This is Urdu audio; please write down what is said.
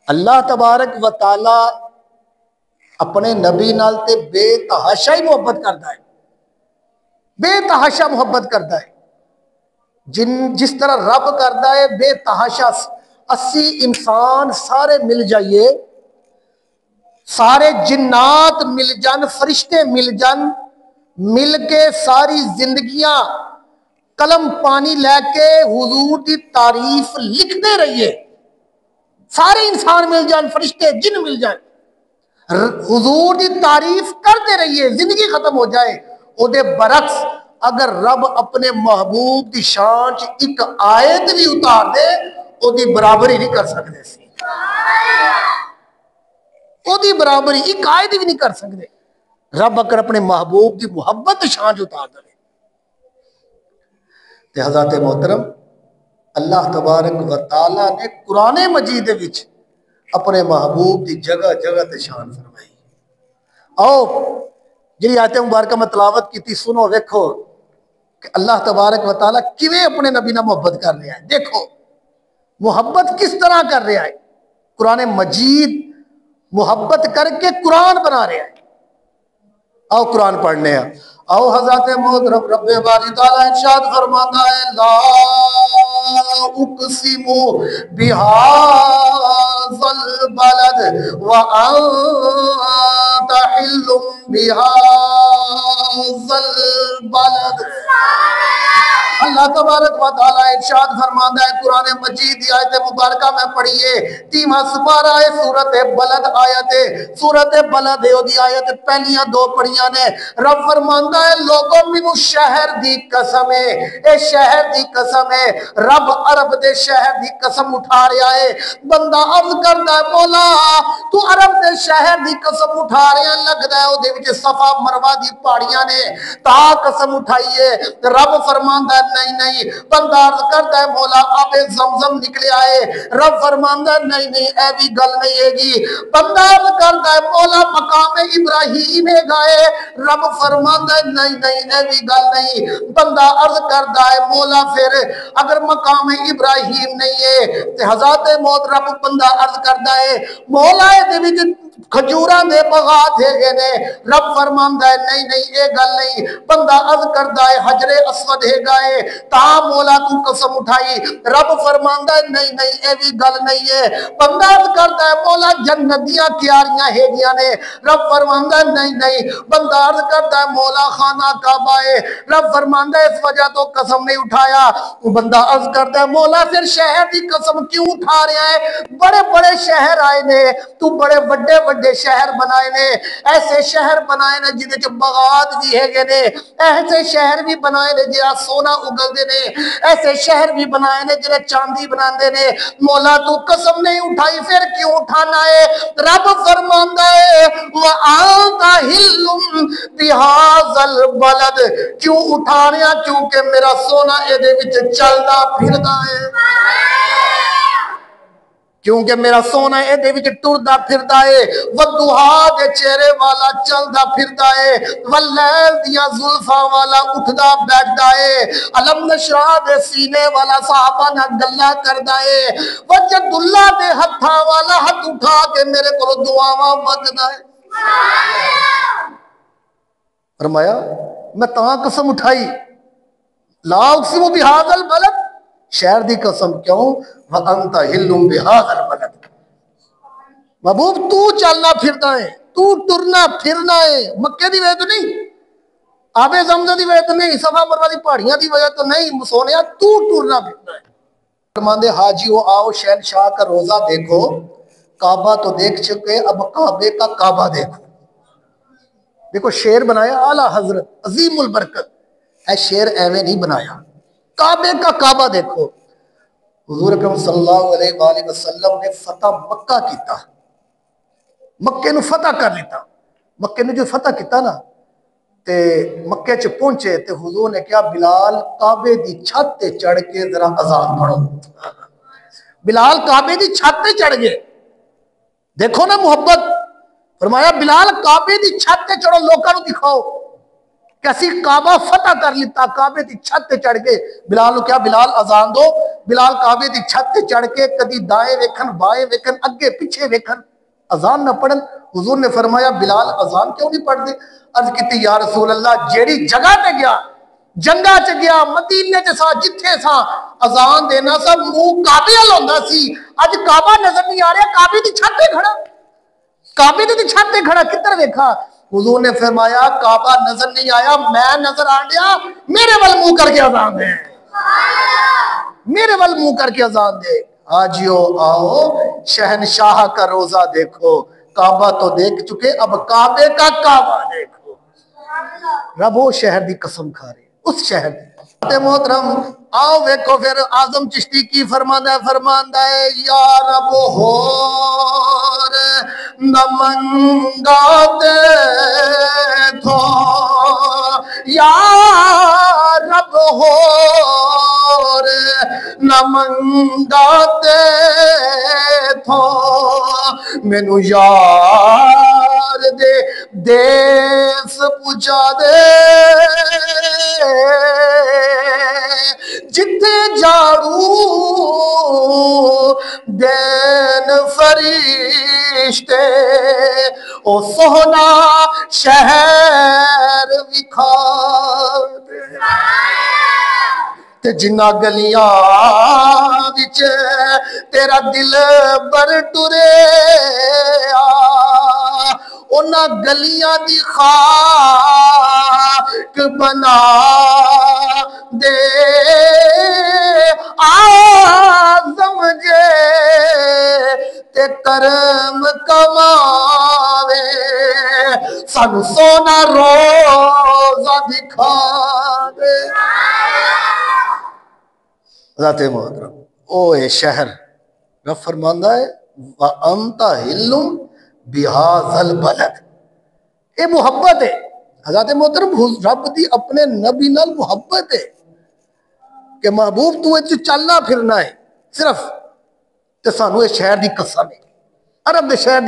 اللہ تبارک و تعالی اپنے نبی نال تے بے تحاشا ہی محبت کرتا ہے، بے تحاشا محبت کرتا ہے۔ جس طرح رب کرتا ہے بے تحاشا، 80 انسان سارے مل جائیے، سارے جنات مل جان، فرشتے مل جان، مل کے ساری زندگیاں قلم پانی لے کے حضور دی تعریف لکھتے رہیے، سارے انسان مل جان، فرشتے جن مل جائیں، حضور دی تعریف کرتے رہیے، زندگی ختم ہو جائے۔ او دے برعکس اگر رب اپنے محبوب دی شان چ ایک آیت بھی اتار دے، او دی برابری نہیں کر سکتے سی، او دی برابری ایک آیت بھی نہیں کر سکتے۔ رب اگر اپنے محبوب دی محبت شان چ اتار دے تے حضرت محترم اللہ تبارک و تعالی نے قرآن مجید وچ اپنے محبوب دی جگہ جگہ تے شان فرمائی۔ آؤ جی آیت مبارکہ میں تلاوت کی تھی، سنو ویکھو کہ اللہ تبارک و تعالی کیویں اپنے نبی نہ محبت کر رہا ہے۔ دیکھو محبت کس طرح کر رہا ہے، قرآن مجید محبت کر کے قرآن بنا رہا ہے۔ آؤ قرآن پڑھنے ہیں۔ آؤ حضرت محترم رب باری تعالیٰ ارشاد فرماتا ہے، لا اقسم بہذا البلد وانت حل بہذا البلد۔ اللہ تبارک و تعالیٰ ارشاد فرماتا ہے قرآن مجید دی آیت مبارکہ میں پڑھیے، 30واں سپارہ ہے سورت بلد آیت ہے، سورت بلد ہے دی آیت پہلیاں دو پڑھیاں نے۔ رب فرماتا ہے لوگوں مینوں شہر دی قسم ہے، اے شہر دی قسم ہے، رب عرب دے شہر دی قسم اٹھا رہا ہے۔ بندہ عرض کردا ہے مولا تو عرب دے شہر دی قسم اٹھا رہا ہے، لگدا ہے او دے وچ صفا مروہ دی پہاڑیاں نے تا قسم اٹھائیے۔ رب فرماندا ہے نہیں نہیں، بندہ عرض کرتا ہے مولا آب زمزم نکلے آئے، رب فرماندا ہے نہیں نہیں اے بھی گل نہیں ہے گی۔ بندہ عرض کرتا ہے مولا مقام ابراہیم ہے گئے، رب فرماندا ہے نہیں نہیں اے بھی گل نہیں۔ بندہ عرض کرتا ہے مولا پھر اگر مقام ابراہیم نہیں ہے تے حضرت موت، رب بندہ عرض کرتا ہے مولا دے وچ کھجوراں دے باغات ہے نے، رب فرماندا ہے نہیں نہیں اے گل نہیں۔ بندہ عرض کرتا ہے حجر اسود ہے گئے تا مولا تو قسم اٹھائی، رب فرماندا ہے نہیں نہیں اے بھی گل نہیں ہے۔ بندہ عرض کرتا ہے مولا جنت دیاں کیاریاں ہے گیاں نے، رب فرماندا ہے نہیں نہیں۔ بندہ عرض کرتا ہے مولا خانہ کعبہ ہے، رب فرماندا ہے اس وجہ تو قسم نہیں اٹھایا۔ بندہ عرض کرتا ہے مولا پھر شہر دی قسم کیوں اٹھا رہا ہے، بڑے بڑے شہر آئے نے، تو بڑے بڑے بڑے شہر بنائے نے، ایسے شہر بنائے نے جدے چ باغات بھی ہے گے نے، ایسے شہر بھی بنائے نے جہاں سونا اگلدے نے، ایسے شہر بھی بنائے نے جہاں چاندی بناندے نے۔ مولا تو قسم نہیں اٹھائی پھر کیوں اٹھانا ہے؟ رب فرماندا ہے وَأَنْتَ حِلٌّ بِهَذَا الْبَلَدِ، کیوں اٹھانیا؟ کیونکہ میرا سونا اے دے وچ چلدا پھردا ہے، کیونکہ میرا سونا اے دے وچ ٹردا پھردا ہے، وَالضُّحَا دے چہرے والا چلدا پھردا ہے، وَاللَّيْلِ دیاں زلفاں والا اٹھدا بیٹھدا ہے، علم نشرح دے سینے والا صحابہ نہ گلا کردا ہے، وجد اللہ دے ہتھاں والا ہاتھ اٹھا کے میرے کو دعاواں منگدا ہے۔ فرمایا میں تاں قسم اٹھائی، لا اقسم بہذا البلد، شہر دی قسم کیوں؟ وَأَنْتَ حِلٌّ بِهَذَا الْبَلَدِ، محبوب تو چلنا پھرنا ہے، تو ٹرنا پھرنا ہے، مکے دی وجہ تو نہیں، آب زمزم دی وجہ تو نہیں، صفا مروہ دی پہاڑیاں دی وجہ تو نہیں، سونیا تو ٹرنا پھرنا ہے۔ فرماندے حاجیو آؤ شہنشاہ کا روزہ دیکھو، کعبہ تو دیکھ چکے اب کعبے کا کعبہ دیکھو۔ دیکھو شعر بنایا اعلیٰ حضرت عظیم البرکت، اے شعر ایویں نہیں بنایا، کعبے کا کعبہ دیکھو۔ حضور اکرم صلی اللہ علیہ وآلہ وسلم نے فتح مکہ کیتا، مکے نو فتح کر لیتا، مکے نے جو فتح کیتا نا تے مکے چ پہنچے تے حضور نے کہا بلال کعبے دی چھت تے چڑھ کے ذرا اذان پڑھو۔ بلال کعبے دی چھت تے چڑھ گئے، دیکھو نا محبت، فرمایا بلال کعبے دی چھت تے چڑھو، لوکاں نو دکھاؤ کہ اسی کعبہ فتح کر لیتا، کعبے دی چھت تے چڑھ گئے۔ بلال نو کیا بلال اذان دو، بلال کعبے دی چھت تے چڑھ کے کدی دائیں ویکھن بائیں ویکھن اگے پیچھے ویکھن اذان نہ پڑھن. حضور نے فرمایا بلال اذان کیوں نہیں پڑھ دے؟ عرض کیتی یا رسول اللہ جیڑی جگہ تے گیا جنگا چ گیا مدینے چ سا جتھے سا اذان دینا سا منہ کعبے ال ہوندا سی. اج کعبہ نظر نہیں آ رہا کعبے دی چھت تے کھڑا کعبے دی چھت تے کھڑا کدھر ویکھا؟ حضور نے فرمایا کعبہ نظر نہیں آیا میں نظر آ گیا میرے ول منہ کر کے اذان دے میرے ول منہ کر کے اذان دے. آجیو آؤ شہنشاہ کا روزہ دیکھو کعبہ تو دیکھ چکے اب کعبے کا کعبہ دیکھو. رب وہ شہر دی قسم کھا رہے اس شہر دی. محترم آؤ ویکھو پھر اعظم چشتی کی فرماندہ ہے یا رب ہور نہ منگاتے تھو یا رب ہور نہ منگاتے تھو مینو یار دے دیس پوچھا دے جتھے جاڑو دین فرشتے او سونا شہر وکھا دے تے جنہ گلیاں وچ تیرا دل بر ٹرے انہاں گلیاں دی خاک بنا دے اعظم جے تے کرم کماوے سانو سونا روزہ دکھا دے. ذات محترم او اے شہر رب فرماندہ ہے وَأَنْتَ حِلٌّ بِهَذَا الْبَلَدِ. اے محبت ہے حضرت محترم رب دی اپنے نبی نال محبت ہے کہ محبوب تو اچھ چلنا پھرنا ہے صرف تے سانو اے شہر دی قسم ہے عرب دے شہر دی